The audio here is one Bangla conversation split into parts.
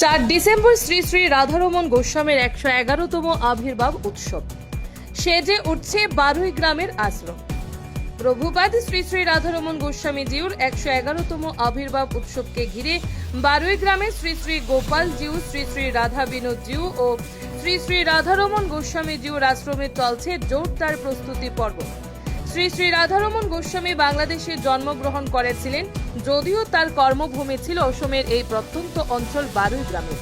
4 ডিসেম্বর শ্রী শ্রী রাধারমণ গোস্বামীর 111তম আবির্ভাব উৎসব। সেজে উঠছে বারুই গ্রামের আশ্রম। প্রভুপাদ শ্রী শ্রী রাধারমণ গোস্বামীজিউর 111তম আবির্ভাব উৎসবকে ঘিরে বারুই গ্রামে শ্রী শ্রী গোপাল জিউ, শ্রী শ্রী রাধা বিনোদ জিউ ও শ্রী শ্রী রাধারমণ গোস্বামীজিউর আশ্রমে চলছে জোরদার প্রস্তুতি পর্ব। শ্রী শ্রী রাধারমণ গোস্বামী বাংলাদেশে জন্মগ্রহণ করেছিলেন, যদিও তার কর্মভূমি ছিল অসমের এই প্রত্যন্ত অঞ্চল বারুই গ্রামে।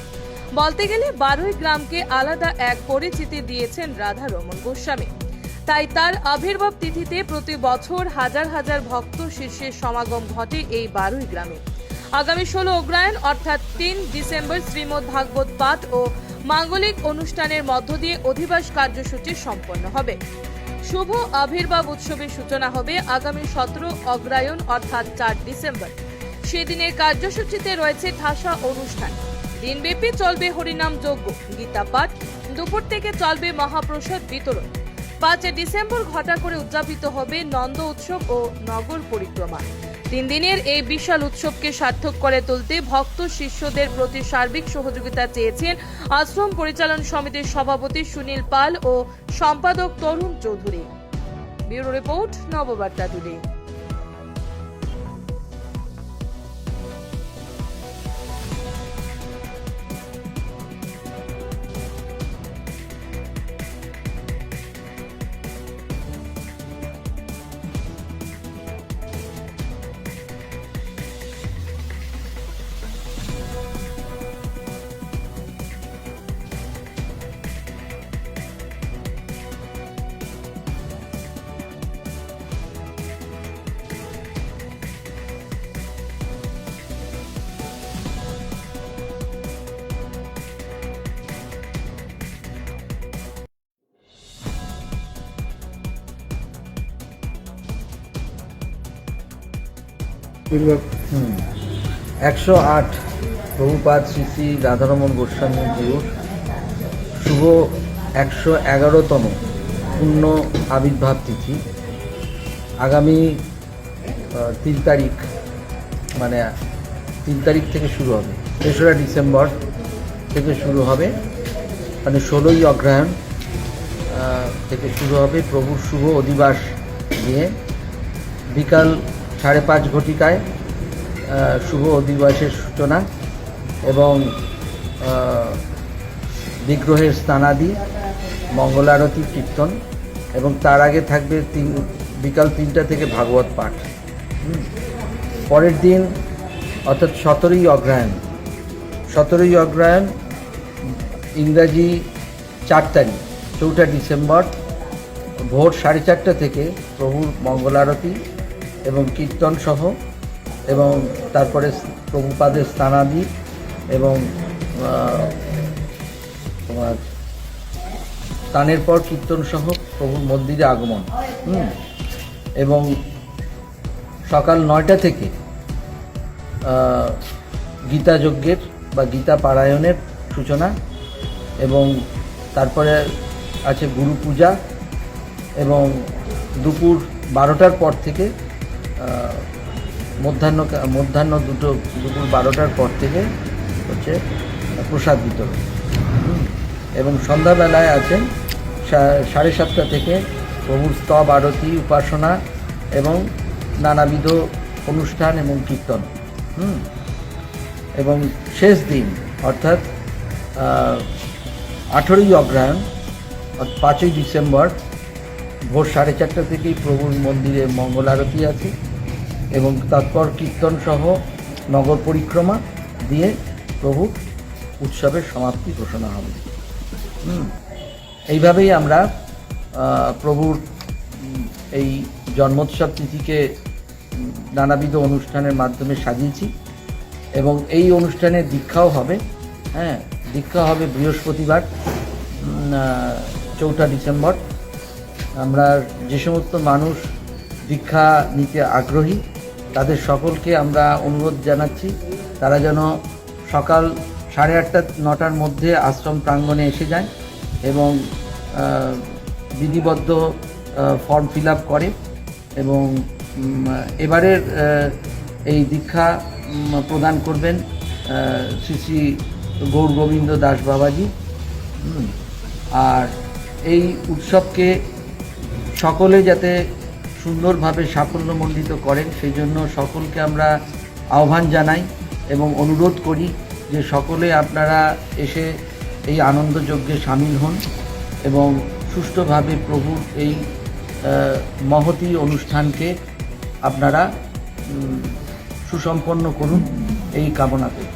বলতে গেলে বারুই গ্রামকে আলাদা এক পরিচিতি দিয়েছেন রাধারমণ গোস্বামী। তাই তার আবির্ভাব তিথিতে প্রতি বছর হাজার হাজার ভক্ত শিষ্যের সমাগম ঘটে এই বারুই গ্রামে। আগামী 16 অগ্রহায়ণ অর্থাৎ 3 ডিসেম্বর শ্রীমদ্ ভাগবত পাঠ ও মাঙ্গলিক অনুষ্ঠানের মধ্য দিয়ে অধিবাস কার্যসূচি সম্পন্ন হবে। শুভ আবির্ভাব উৎসবের সূচনা হবে আগামী 17 অগ্রহায়ণ অর্থাৎ 4 ডিসেম্বর। সেদিনের কার্যসূচিতে রয়েছে ঠাসা অনুষ্ঠান। দিনব্যাপী চলবে হরিনাম যজ্ঞ, গীতা পাঠ, দুপুর থেকে চলবে মহাপ্রসাদ বিতরণ। 5 ডিসেম্বর ঘটা করে উদযাপিত হবে নন্দ উৎসব ও নগর পরিক্রমা। 3 দিনের এই বিশাল উৎসবকে সার্থক করে তুলতে ভক্ত শিষ্যদের প্রতি সার্বিক সহযোগিতা চেয়েছেন আশ্রম পরিচালন সমিতির সভাপতি সুনীল পাল ও সম্পাদক Tarun Chowdhury. Bureau report, Nababarta today. আবির্ভাব 108 প্রভুপাদ শ্রী শ্রী রাধারমণ গোস্বামী জিউর শুভ 111তম পূর্ণ আবির্ভাব তিথি আগামী 3 তারিখ, মানে 3 তারিখ থেকে শুরু হবে। 3রা ডিসেম্বর থেকে শুরু হবে, মানে 16ই অগ্রহায়ণ থেকে শুরু হবে। প্রভুর শুভ অধিবাস দিয়ে বিকাল 5:30 ঘটিকায় শুভ অধিবাসের সূচনা এবং বিগ্রহের স্নানাদি, মঙ্গলারতি, কীর্তন এবং তার আগে থাকবে বিকাল 3টা থেকে ভাগবত পাঠ। পরের দিন অর্থাৎ 17ই অগ্রহায়ণ ইংরাজি 4 তারিখ 4 ডিসেম্বর ভোর 4:30 থেকে প্রভুর মঙ্গলারতি এবং কীর্তন সহ, এবং তারপরে প্রভুপাদের স্নানাদি এবং তোমার স্নানের পর কীর্তন সহ প্রভুর মন্দিরে আগমন, এবং সকাল 9টা থেকে গীতা যজ্ঞের বা গীতা পারায়ণের সূচনা, এবং তারপরে আছে গুরু পূজা, এবং দুপুর 12টার পর থেকে দুপুর 12টার পর থেকে হচ্ছে প্রসাদ বিতরণ, এবং সন্ধ্যাবেলায় আছেন 7:30 থেকে প্রভুর স্তব আরতি, উপাসনা এবং নানাবিধ অনুষ্ঠান এবং কীর্তন। এবং শেষ দিন অর্থাৎ 18ই অগ্রহায়ণ 5ই ডিসেম্বর ভোর 4:30 থেকেই প্রভুর মন্দিরে মঙ্গল আরতি আছে, এবং তারপর কীর্তন সহ নগর পরিক্রমা দিয়ে প্রভু উৎসবের সমাপ্তি ঘোষণা হবে। এইভাবেই আমরা প্রভুর এই জন্মোৎসব তিথিকে নানাবিধ অনুষ্ঠানের মাধ্যমে সাজিয়েছি, এবং এই অনুষ্ঠানে দীক্ষাও হবে। দীক্ষা হবে বৃহস্পতিবার 4 ডিসেম্বর। আমরা যে সমস্ত মানুষ দীক্ষা নিতে আগ্রহী তাদের সকলকে আমরা অনুরোধ জানাচ্ছি তারা যেন সকাল 8:30-9টার মধ্যে আশ্রম প্রাঙ্গণে এসে যায় এবং বিধিবদ্ধ ফর্ম ফিল আপ করে, এবং এবারের এই দীক্ষা প্রদান করবেন শ্রী শ্রী গৌর গোবিন্দ দাস বাবাজি। আর এই উৎসবকে সকলে যাতে সুন্দরভাবে সাফল্যমণ্ডিত করেন সেই জন্য সকলকে আমরা আহ্বান জানাই এবং অনুরোধ করি যে সকলে আপনারা এসে এই আনন্দযজ্ঞে সামিল হন এবং সুষ্ঠুভাবে প্রভুর এই মহতী অনুষ্ঠানকে আপনারা সুসম্পন্ন করুন এই কামনা করি।